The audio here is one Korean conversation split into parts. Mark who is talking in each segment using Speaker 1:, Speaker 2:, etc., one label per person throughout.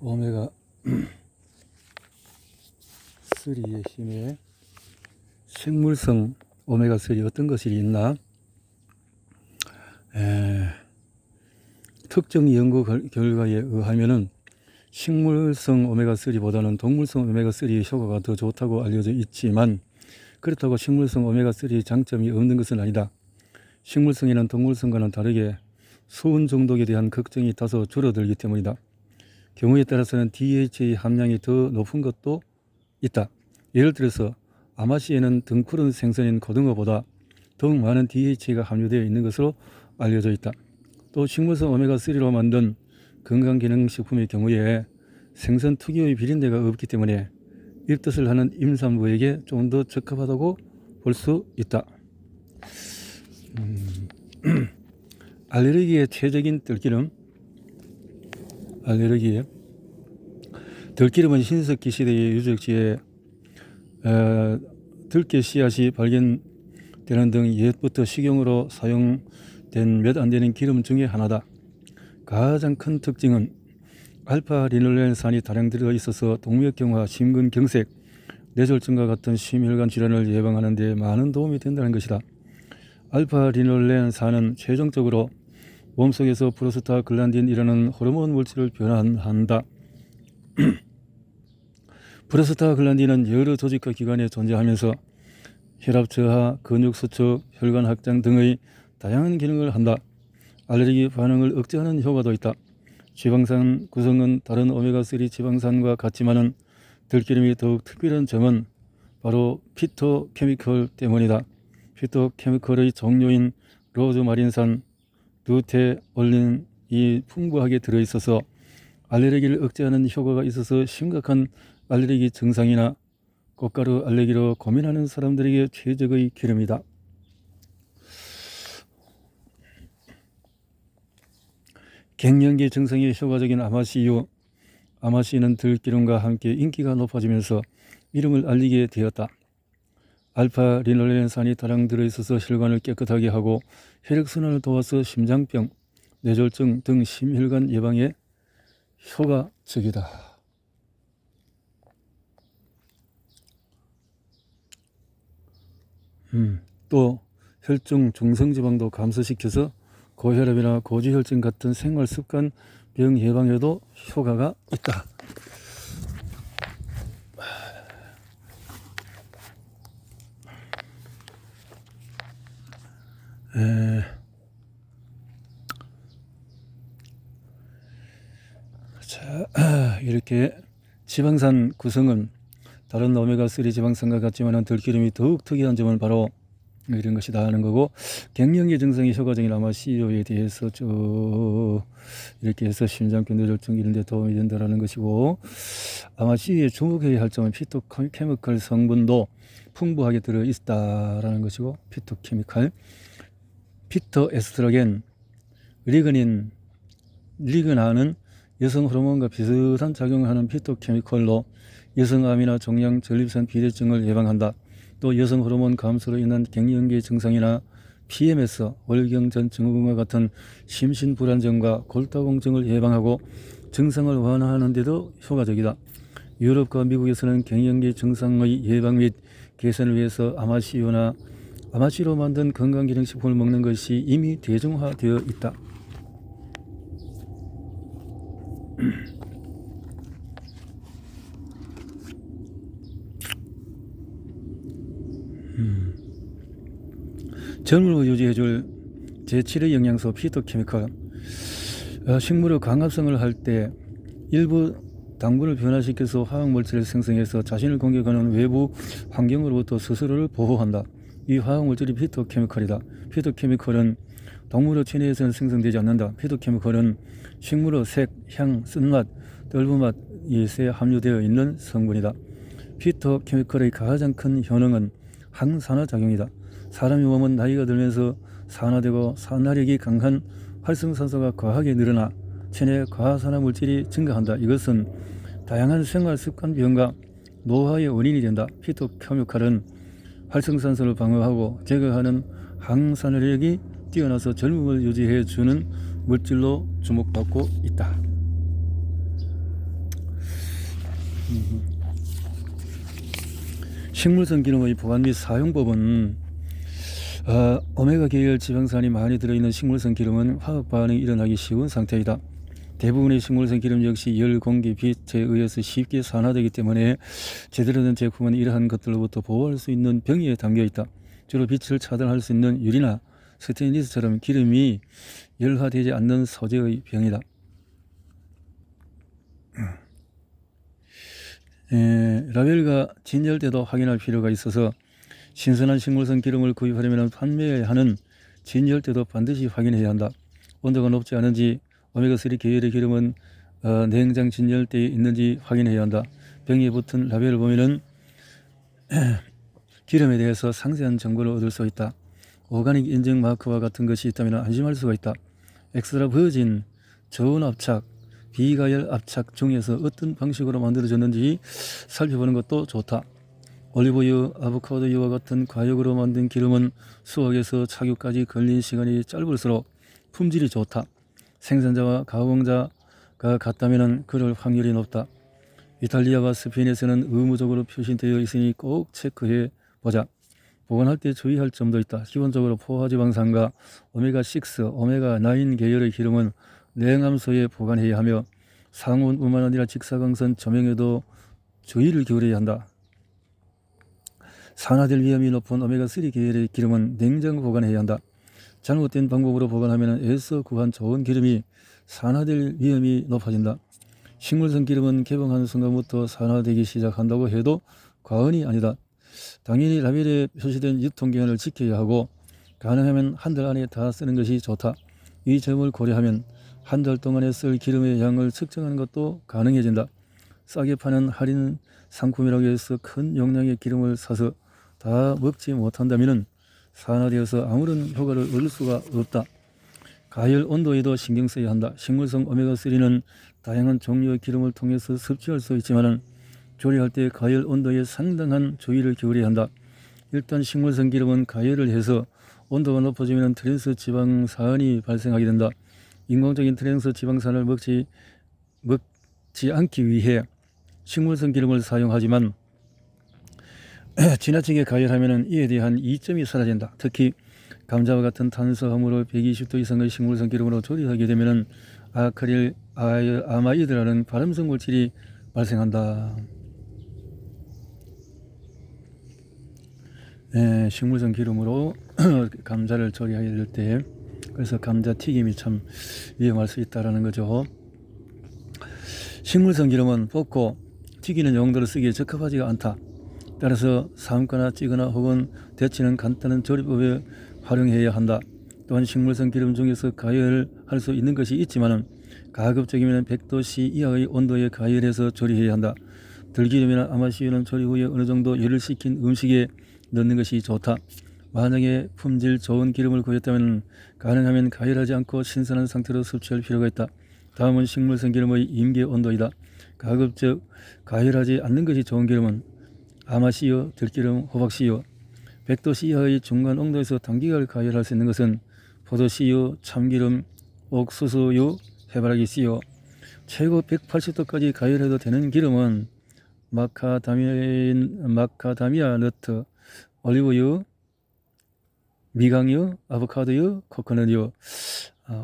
Speaker 1: 오메가 3의 힘에 식물성 오메가 3 어떤 것이 있나? 특정 연구 결과에 의하면은 식물성 오메가 3보다는 동물성 오메가 3의 효과가 더 좋다고 알려져 있지만, 그렇다고 식물성 오메가 3의 장점이 없는 것은 아니다. 식물성에는 동물성과는 다르게 수은 중독에 대한 걱정이 다소 줄어들기 때문이다. 경우에 따라서는 DHA 함량이 더 높은 것도 있다. 예를 들어서 아마씨에는 등푸른 생선인 고등어보다 더욱 많은 DHA가 함유되어 있는 것으로 알려져 있다. 또 식물성 오메가3로 만든 건강기능식품의 경우에 생선 특유의 비린내가 없기 때문에 입덧을 하는 임산부에게 좀 더 적합하다고 볼 수 있다. 알레르기의 최적인 들기름. 들기름은 신석기 시대의 유적지에 들깨 씨앗이 발견되는 등 옛부터 식용으로 사용된 몇 안 되는 기름 중에 하나다. 가장 큰 특징은 알파-리놀렌산이 다량 들어있어서 동맥경화, 심근경색, 뇌졸중과 같은 심혈관 질환을 예방하는 데 많은 도움이 된다는 것이다. 알파-리놀렌산은 최종적으로 몸속에서 프로스타글란딘이라는 호르몬 물질을 변환한다. 프로스타글란딘은 여러 조직과 기관에 존재하면서 혈압 저하, 근육 수축, 혈관 확장 등의 다양한 기능을 한다. 알레르기 반응을 억제하는 효과도 있다. 지방산 구성은 다른 오메가3 지방산과 같지만은 들기름이 더욱 특별한 점은 바로 피토케미컬 때문이다. 피토케미컬의 종류인 로즈마린산, 루테올린이 풍부하게 들어있어서 알레르기를 억제하는 효과가 있어서 심각한 알레르기 증상이나 꽃가루 알레르기로 고민하는 사람들에게 최적의 기름이다. 갱년기 증상에 효과적인 아마씨유. 아마씨는 들기름과 함께 인기가 높아지면서 이름을 알리게 되었다. 알파-리놀렌산이 다량 들어있어서 혈관을 깨끗하게 하고 혈액순환을 도와서 심장병, 뇌졸중 등 심혈관 예방에 효과적이다. 또 혈중 중성지방도 감소시켜서 고혈압이나 고지혈증 같은 생활습관 병 예방에도 효과가 있다. 자, 이렇게 지방산 구성은 다른 오메가3 지방산과 같지만 들기름이 더욱 특이한 점은 바로 이런 것이다 하는 거고, 갱년기 증상이 효과적인 아마씨유에 대해서 쭉 이렇게 해서 심장병, 뇌졸중 이런 데 도움이 된다는 것이고, 아마씨유에 주목해야 할 점은 피토케미컬 성분도 풍부하게 들어있다라는 것이고, 피토케미컬, 피토에스트로겐, 리그나는 여성 호르몬과 비슷한 작용을 하는 피토케미컬로 여성암이나 종양 전립선 비대증을 예방한다. 또 여성 호르몬 감소로 인한 갱년기 증상이나 PMS, 월경전 증후군과 같은 심신불안증과 골다공증을 예방하고 증상을 완화하는 데도 효과적이다. 유럽과 미국에서는 갱년기 증상의 예방 및 개선을 위해서 아마씨로 만든 건강기능식품을 먹는 것이 이미 대중화되어 있다. 젊음을 유지해줄 제7의 영양소 피토케미컬. 식물의 광합성을 할 때 일부 당분을 변화시켜서 화학물질을 생성해서 자신을 공격하는 외부 환경으로부터 스스로를 보호한다. 이 화학물질이 피토케미컬이다. 피토케미컬은 동물의 체내에서는 생성되지 않는다. 피토케미컬은 식물의 색, 향, 쓴맛, 떫은맛에 함유되어 있는 성분이다. 피토케미컬의 가장 큰 효능은 항산화작용이다. 사람의 몸은 나이가 들면서 산화되고 산화력이 강한 활성산소가 과하게 늘어나 체내 과산화 물질이 증가한다. 이것은 다양한 생활습관병과 노화의 원인이 된다. 피토케미컬은 활성산소를 방어하고 제거하는 항산화력이 뛰어나서 젊음을 유지해 주는 물질로 주목받고 있다. 식물성 기름의 보관 및 사용법은 오메가 계열 지방산이 많이 들어있는 식물성 기름은 화학 반응이 일어나기 쉬운 상태이다. 대부분의 식물성 기름 역시 열, 공기, 빛에 의해서 쉽게 산화되기 때문에 제대로 된 제품은 이러한 것들로부터 보호할 수 있는 병에 담겨 있다. 주로 빛을 차단할 수 있는 유리나 스테인리스처럼 기름이 열화되지 않는 소재의 병이다. 라벨과 진열대도 확인할 필요가 있어서 신선한 식물성 기름을 구입하려면 판매하는 진열대도 반드시 확인해야 한다. 온도가 높지 않은지 오메가3 계열의 기름은 냉장 진열대에 있는지 확인해야 한다. 병에 붙은 라벨을 보면은 기름에 대해서 상세한 정보를 얻을 수 있다. 오가닉 인증 마크와 같은 것이 있다면 안심할 수가 있다. 엑스트라 버진, 저온 압착, 비가열 압착 중에서 어떤 방식으로 만들어졌는지 살펴보는 것도 좋다. 올리브유, 아보카도유와 같은 과육으로 만든 기름은 수확에서 착유까지 걸린 시간이 짧을수록 품질이 좋다. 생산자와 가공자가 같다면 그럴 확률이 높다. 이탈리아와 스페인에서는 의무적으로 표시되어 있으니 꼭 체크해 보자. 보관할 때 주의할 점도 있다. 기본적으로 포화지방산과 오메가6, 오메가9 계열의 기름은 냉암소에 보관해야 하며 상온뿐만 아니라 직사광선 조명에도 주의를 기울여야 한다. 산화될 위험이 높은 오메가3 계열의 기름은 냉장 보관해야 한다. 잘못된 방법으로 보관하면 애써 구한 좋은 기름이 산화될 위험이 높아진다. 식물성 기름은 개봉하는 순간부터 산화되기 시작한다고 해도 과언이 아니다. 당연히 라벨에 표시된 유통기한을 지켜야 하고 가능하면 한 달 안에 다 쓰는 것이 좋다. 이 점을 고려하면 한 달 동안에 쓸 기름의 양을 측정하는 것도 가능해진다. 싸게 파는 할인 상품이라고 해서 큰 용량의 기름을 사서 다 먹지 못한다면 산화되어서 아무런 효과를 얻을 수가 없다. 가열 온도에도 신경 써야 한다. 식물성 오메가3는 다양한 종류의 기름을 통해서 섭취할 수 있지만 조리할 때 가열 온도에 상당한 주의를 기울여야 한다. 일단 식물성 기름은 가열을 해서 온도가 높아지면 트랜스 지방산이 발생하게 된다. 인공적인 트랜스 지방산을 먹지 않기 위해 식물성 기름을 사용하지만 지나치게 가열하면 이에 대한 이점이 사라진다. 특히 감자와 같은 탄수화물을 120도 이상의 식물성 기름으로 조리하게 되면 아크릴 아마이드라는 발암성 물질이 발생한다. 식물성 기름으로 감자를 조리해야 될 때 그래서 감자 튀김이 참 위험할 수 있다는 거죠. 식물성 기름은 볶고 튀기는 용도로 쓰기에 적합하지가 않다. 따라서 삶거나 찌거나 혹은 데치는 간단한 조리법에 활용해야 한다. 또한 식물성 기름 중에서 가열할 수 있는 것이 있지만 가급적이면 100도씨 이하의 온도에 가열해서 조리해야 한다. 들기름이나 아마씨유는 조리 후에 어느 정도 열을 식힌 음식에 넣는 것이 좋다. 만약에 품질 좋은 기름을 구했다면 가능하면 가열하지 않고 신선한 상태로 섭취할 필요가 있다. 다음은 식물성 기름의 임계 온도이다. 가급적 가열하지 않는 것이 좋은 기름은 아마씨유, 들기름, 호박씨유. 100도씨 이하의 중간 온도에서 단기간 가열할 수 있는 것은 포도씨유, 참기름, 옥수수유, 해바라기씨유. 최고 180도까지 가열해도 되는 기름은 마카다미아 너트, 올리브유, 미강유, 아보카도유, 코코넛유.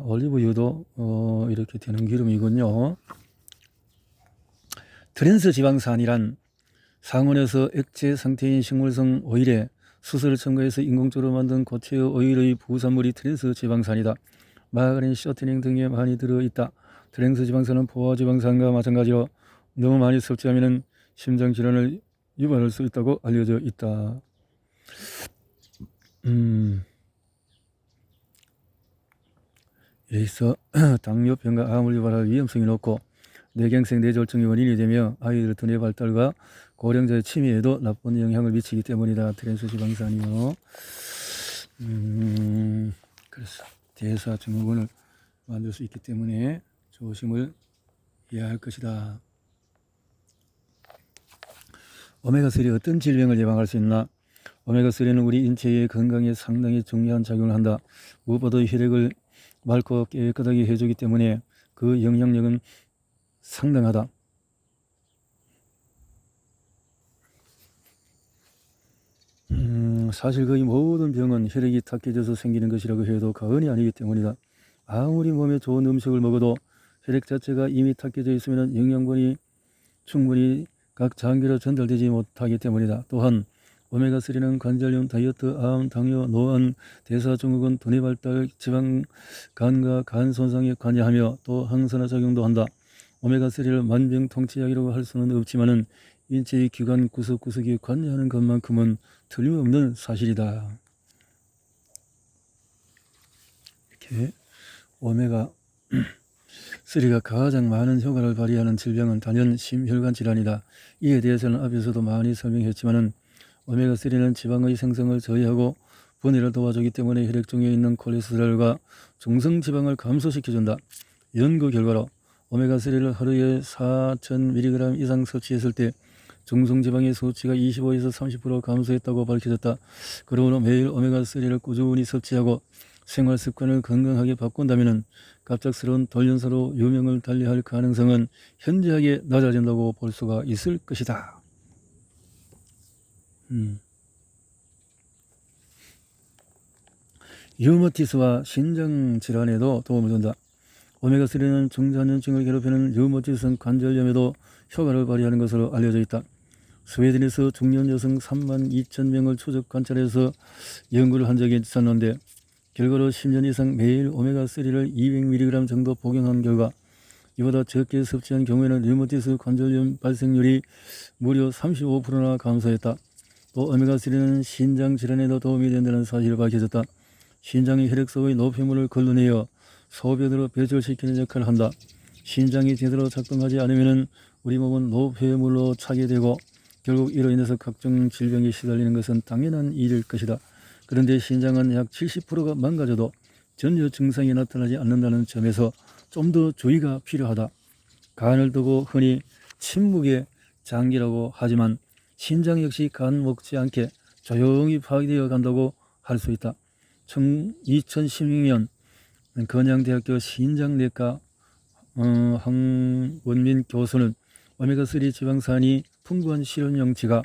Speaker 1: 올리브유도 이렇게 되는 기름이군요. 트랜스 지방산이란 상온에서 액체 상태인 식물성 오일에 수소를 첨가해서 인공적으로 만든 고체의 오일의 부산물이 트랜스 지방산이다. 마가린, 쇼트닝 등에 많이 들어있다. 트랜스 지방산은 포화지방산과 마찬가지로 너무 많이 섭취하면 심장질환을 유발할 수 있다고 알려져 있다. 여기서 당뇨병과 암을 유발할 위험성이 높고 뇌경색, 뇌졸중의 원인이 되며 아이들의 두뇌 발달과 고령자의 치매에도 나쁜 영향을 미치기 때문이다. 트랜스 지방산이요. 그래서 대사 증후군을 만들 수 있기 때문에 조심을 해야 할 것이다. 오메가3 어떤 질병을 예방할 수 있나? 오메가3는 우리 인체의 건강에 상당히 중요한 작용을 한다. 무엇보다 혈액을 맑고 깨끗하게 해주기 때문에 그 영향력은 상당하다. 사실 거의 모든 병은 혈액이 탁해져서 생기는 것이라고 해도 과언이 아니기 때문이다. 아무리 몸에 좋은 음식을 먹어도 혈액 자체가 이미 탁해져 있으면 영양분이 충분히 각 장기로 전달되지 못하기 때문이다. 또한 오메가3는 관절염, 다이어트, 암, 당뇨, 노안, 대사 증후군, 두뇌 발달, 지방, 간과 간 손상에 관여하며 또 항산화 작용도 한다. 오메가3를 만병통치약이라고 할 수는 없지만은 인체의 기관 구석구석에 관여하는 것만큼은 틀림없는 사실이다. 이렇게 오메가3가 가장 많은 효과를 발휘하는 질병은 단연 심혈관 질환이다. 이에 대해서는 앞에서도 많이 설명했지만은 오메가3는 지방의 생성을 저해하고 분해를 도와주기 때문에 혈액 중에 있는 콜레스테롤과 중성지방을 감소시켜준다. 연구 결과로 오메가3를 하루에 4,000mg 이상 섭취했을 때 중성지방의 수치가 25에서 30% 감소했다고 밝혀졌다. 그러므로 매일 오메가3를 꾸준히 섭취하고 생활 습관을 건강하게 바꾼다면 갑작스러운 돌연사로 유명을 달리할 가능성은 현저하게 낮아진다고 볼 수가 있을 것이다. 류머티스와 신장 질환에도 도움을 준다. 오메가3는 중장년층을 괴롭히는 류머티스성 관절염에도 효과를 발휘하는 것으로 알려져 있다. 스웨덴에서 중년 여성 32,000명을 추적 관찰해서 연구를 한 적이 있었는데 결과로 10년 이상 매일 오메가3를 200mg 정도 복용한 결과 이보다 적게 섭취한 경우에는 류머티스 관절염 발생률이 무려 35%나 감소했다. 또 오메가3는 신장 질환에도 도움이 된다는 사실이 밝혀졌다. 신장의 혈액 속의 노폐물을 걸러내어 소변으로 배출시키는 역할을 한다. 신장이 제대로 작동하지 않으면 우리 몸은 노폐물로 차게 되고 결국 이로 인해서 각종 질병에 시달리는 것은 당연한 일일 것이다. 그런데 신장은 약 70%가 망가져도 전혀 증상이 나타나지 않는다는 점에서 좀 더 주의가 필요하다. 간을 두고 흔히 침묵의 장기라고 하지만 신장 역시 간 못지않게 조용히 파괴되어 간다고 할 수 있다. 2016년 건양대학교 신장내과 황원민 교수는 오메가3 지방산이 풍부한 실험용지가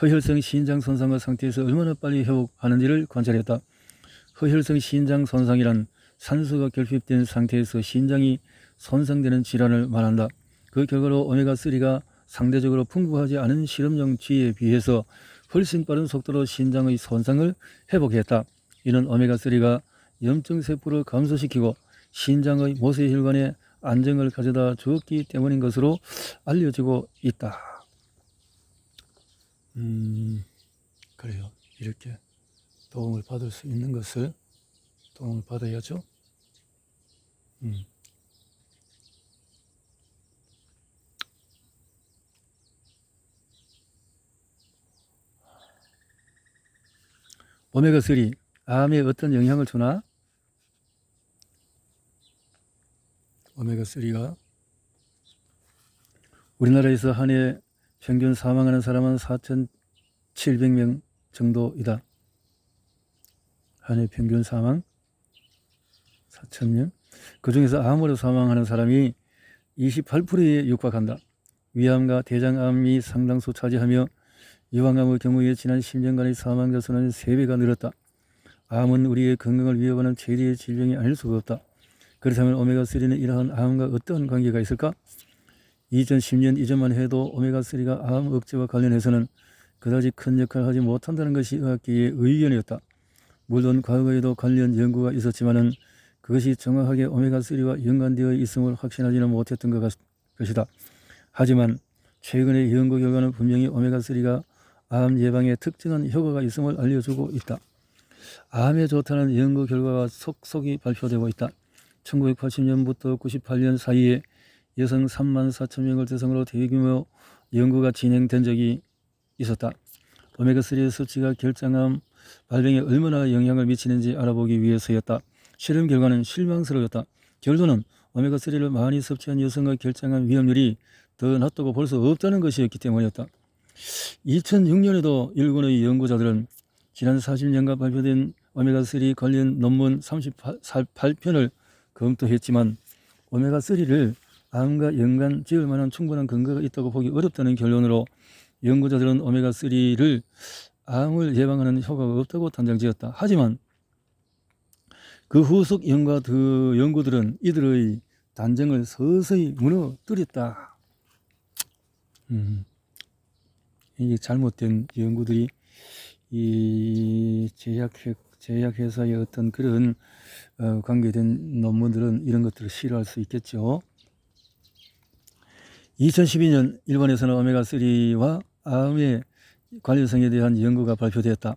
Speaker 1: 허혈성 신장 손상의 상태에서 얼마나 빨리 회복하는지를 관찰했다. 허혈성 신장 손상이란 산소가 결핍된 상태에서 신장이 손상되는 질환을 말한다. 그 결과로 오메가3가 상대적으로 풍부하지 않은 실험용 쥐에 비해서 훨씬 빠른 속도로 신장의 손상을 회복했다. 이는 오메가3가 염증세포를 감소시키고 신장의 모세혈관에 안정을 가져다 주었기 때문인 것으로 알려지고 있다. 그래요. 이렇게 도움을 받을 수 있는 것을 도움을 받아야죠. 오메가3 암에 어떤 영향을 주나? 오메가3가 우리나라에서 한 해 평균 사망하는 사람은 4,700명 정도이다. 한 해 평균 사망 4,000명. 그 중에서 암으로 사망하는 사람이 28%에 육박한다. 위암과 대장암이 상당수 차지하며 유방암의 경우에 지난 10년간의 사망자 수는 3배가 늘었다. 암은 우리의 건강을 위협하는 최대의 질병이 아닐 수가 없다. 그렇다면 오메가3는 이러한 암과 어떤 관계가 있을까? 2010년 이전만 해도 오메가3가 암 억제와 관련해서는 그다지 큰 역할을 하지 못한다는 것이 의학계의 의견이었다. 물론 과거에도 관련 연구가 있었지만은 그것이 정확하게 오메가3와 연관되어 있음을 확신하지는 못했던 것이다. 하지만 최근의 연구 결과는 분명히 오메가3가 암 예방에 특정한 효과가 있음을 알려주고 있다. 암에 좋다는 연구 결과가 속속이 발표되고 있다. 1980년부터 98년 사이에 여성 34,000명을 대상으로 대규모 연구가 진행된 적이 있었다. 오메가3 섭취가 결장암 발병에 얼마나 영향을 미치는지 알아보기 위해서였다. 실험 결과는 실망스러웠다. 결론은 오메가3를 많이 섭취한 여성의 결장암 위험률이 더 낮다고 볼 수 없다는 것이었기 때문이었다. 2006년에도 일본의 연구자들은 지난 40년간 발표된 오메가3 관련 논문 38편을 검토했지만 오메가3를 암과 연관 지을 만한 충분한 근거가 있다고 보기 어렵다는 결론으로 연구자들은 오메가3를 암을 예방하는 효과가 없다고 단정지었다. 하지만 그 후속 연구들은 이들의 단정을 서서히 무너뜨렸다. 이게 잘못된 연구들이 이 제약회사의 어떤 그런 관계된 논문들은 이런 것들을 싫어할 수 있겠죠. 2012년 일본에서는 오메가3와 암의 관련성에 대한 연구가 발표되었다.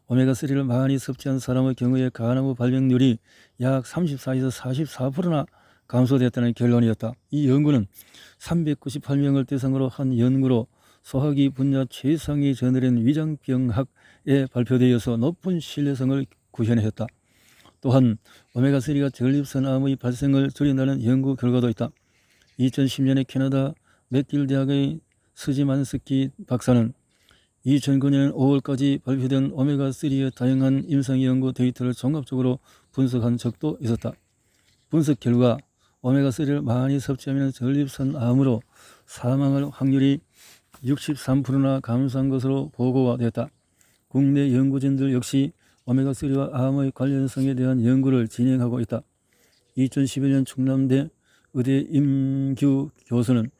Speaker 1: 오메가3를 많이 섭취한 사람의 경우에 간암의 발병률이 약 34에서 44%나 감소됐다는 결론이었다. 이 연구는 398명을 대상으로 한 연구로 소화기 분야 최상위 저널인 위장병학에 발표되어서 높은 신뢰성을 구현했다. 또한 오메가3가 전립선암의 발생을 줄인다는 연구 결과도 있다. 2010년에 캐나다 맥길 대학의 스지만스키 박사는 2009년 5월까지 발표된 오메가3의 다양한 임상 연구 데이터를 종합적으로 분석한 적도 있었다. 분석 결과 오메가3를 많이 섭취하면 전립선암으로 사망할 확률이 63%나 감소한 것으로 보고가 됐다. 국내 연구진들 역시 오메가3와 암의 관련성에 대한 연구를 진행하고 있다. 2011년 충남대 의대 임규 교수는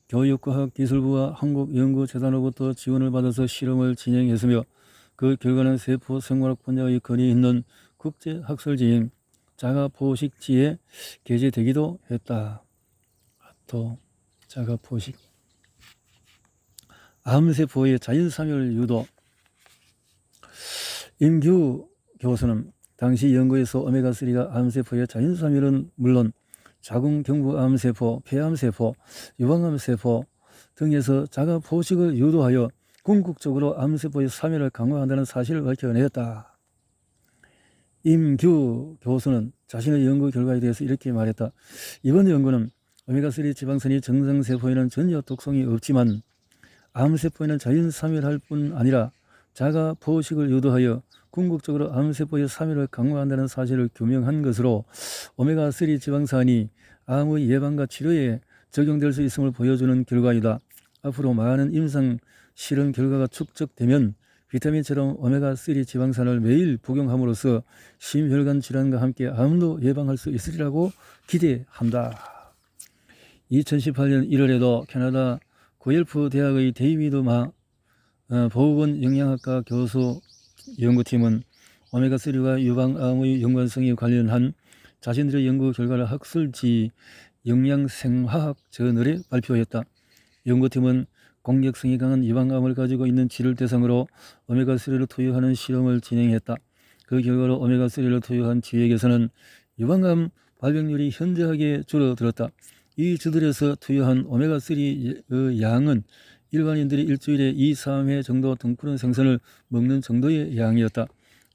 Speaker 1: 교육과학기술부와 한국연구재단으로부터 지원을 받아서 실험을 진행했으며 그 결과는 세포 생물학 분야의 권위 있는 국제학술지인 자가포식지에 게재되기도 했다. 또 자가포식 암세포의 자연사멸 유도. 임규 교수는 당시 연구에서 오메가3가 암세포의 자연사멸은 물론 자궁경부암세포, 폐암세포, 유방암세포 등에서 자가포식을 유도하여 궁극적으로 암세포의 사멸을 강화한다는 사실을 밝혀냈다. 임규 교수는 자신의 연구 결과에 대해서 이렇게 말했다. 이번 연구는 오메가3 지방산이 정상세포에는 전혀 독성이 없지만 암세포에는 자연사멸할 뿐 아니라 자가포식을 유도하여 궁극적으로 암세포의 사멸을 강화한다는 사실을 규명한 것으로 오메가3 지방산이 암의 예방과 치료에 적용될 수 있음을 보여주는 결과이다. 앞으로 많은 임상 실험 결과가 축적되면 비타민처럼 오메가3 지방산을 매일 복용함으로써 심혈관 질환과 함께 암도 예방할 수 있으리라고 기대한다. 2018년 1월에도 캐나다 구엘프 대학의 데이비드 마 보건 영양학과 교수 연구팀은 오메가3와 유방암의 연관성에 관련한 자신들의 연구 결과를 학술지 영양생화학 저널에 발표했다. 연구팀은 공격성이 강한 유방암을 가지고 있는 쥐를 대상으로 오메가3를 투여하는 실험을 진행했다. 그 결과로 오메가3를 투여한 쥐에게서는 유방암 발병률이 현저하게 줄어들었다. 이 쥐들에서 투여한 오메가3의 양은 일반인들이 일주일에 2~3회 정도 등푸른 생선을 먹는 정도의 양이었다.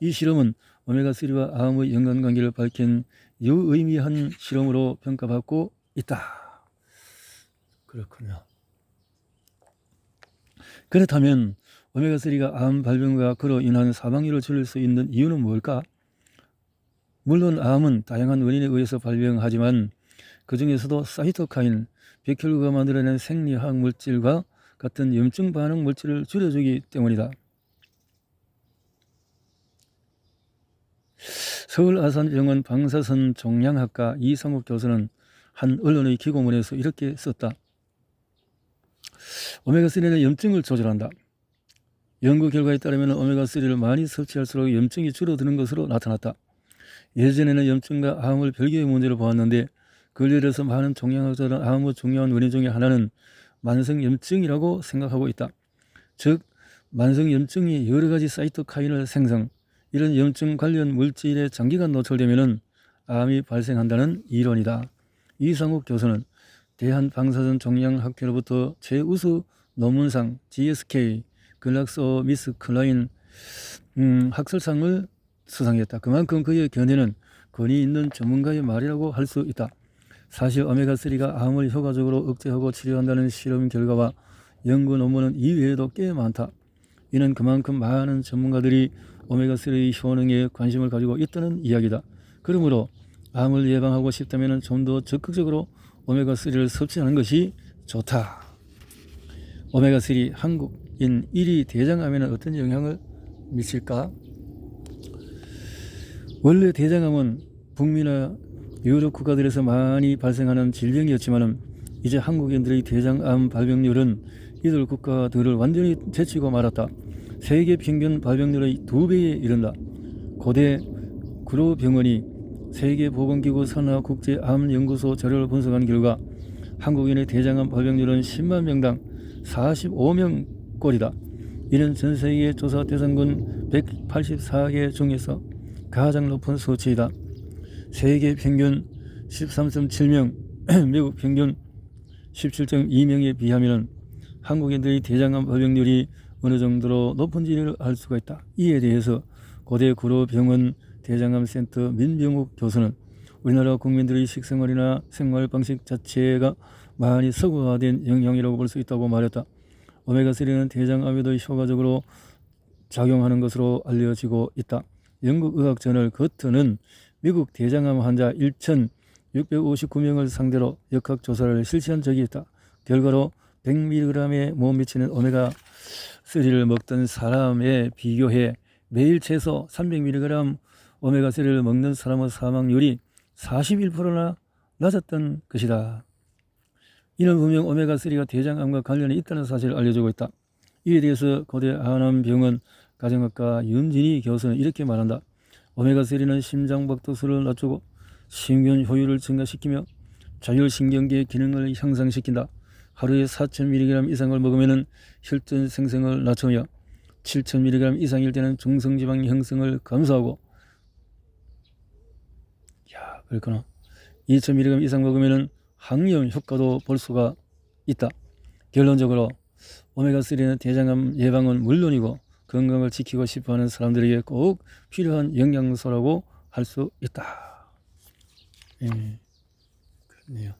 Speaker 1: 이 실험은 오메가3와 암의 연관관계를 밝힌 유의미한 실험으로 평가받고 있다. 그렇군요. 그렇다면 오메가3가 암 발병과 그로 인한 사망률을 줄일 수 있는 이유는 뭘까? 물론 암은 다양한 원인에 의해서 발병하지만 그 중에서도 사이토카인, 백혈구가 만들어낸 생리학 물질과 같은 염증 반응 물질을 줄여주기 때문이다. 서울 아산병원 방사선 종양학과 이상욱 교수는 한 언론의 기고문에서 이렇게 썼다. 오메가3는 염증을 조절한다. 연구 결과에 따르면 오메가3를 많이 섭취할수록 염증이 줄어드는 것으로 나타났다. 예전에는 염증과 암을 별개의 문제로 보았는데 근래 들어서 많은 종양학자들은 암의 중요한 원인 중에 하나는 만성염증이라고 생각하고 있다. 즉 만성염증이 여러 가지 사이토카인을 생성, 이런 염증 관련 물질에 장기간 노출되면 암이 발생한다는 이론이다. 이상욱 교수는 대한방사선종양학회로부터 최우수 논문상 GSK 글락소미스클라인 학설상을 수상했다. 그만큼 그의 견해는 권위 있는 전문가의 말이라고 할 수 있다. 사실 오메가3가 암을 효과적으로 억제하고 치료한다는 실험 결과와 연구 논문은 이외에도 꽤 많다. 이는 그만큼 많은 전문가들이 오메가3의 효능에 관심을 가지고 있다는 이야기다. 그러므로 암을 예방하고 싶다면 좀 더 적극적으로 오메가3를 섭취하는 것이 좋다. 오메가3 한국 요인인 1위 대장암에는 어떤 영향을 미칠까? 원래 대장암은 북미나 유럽 국가들에서 많이 발생하는 질병이었지만 이제 한국인들의 대장암 발병률은 이들 국가들을 완전히 제치고 말았다. 세계 평균 발병률의 2배에 이른다. 고대 구로병원이 세계보건기구 산하 국제암연구소 자료를 분석한 결과 한국인의 대장암 발병률은 10만 명당 45명꼴이다. 이는 전 세계 조사 대상군 184개 중에서 가장 높은 수치이다. 세계 평균 13.7명, 미국 평균 17.2명에 비하면 한국인들의 대장암 발병률이 어느 정도로 높은지를 알 수가 있다. 이에 대해서 고대 구로병원 대장암센터 민병욱 교수는 우리나라 국민들의 식생활이나 생활 방식 자체가 많이 서구화된 영향이라고 볼 수 있다고 말했다. 오메가3는 대장암에도 효과적으로 작용하는 것으로 알려지고 있다. 영국 의학저널 거트는 미국 대장암 환자 1,659명을 상대로 역학조사를 실시한 적이 있다. 결과로 100mg에 못 미치는 오메가3를 먹던 사람에 비교해 매일 최소 300mg 오메가3를 먹는 사람의 사망률이 41%나 낮았던 것이다. 이는 분명 오메가3가 대장암과 관련이 있다는 사실을 알려주고 있다. 이에 대해서 고대 하남병원 가정학과 윤진희 교수는 이렇게 말한다. 오메가3는 심장박도수를 낮추고 심균 효율을 증가시키며 자율신경계 기능을 향상시킨다. 하루에 4,000mg 이상을 먹으면 혈전 생성을 낮추며 7,000mg 이상일 때는 중성지방 형성을 감소하고 그렇구나. 2,000mg 이상 먹으면 항염 효과도 볼 수가 있다. 결론적으로 오메가3는 대장암 예방은 물론이고 건강을 지키고 싶어하는 사람들에게 꼭 필요한 영양소라고 할 수 있다. 그렇네요.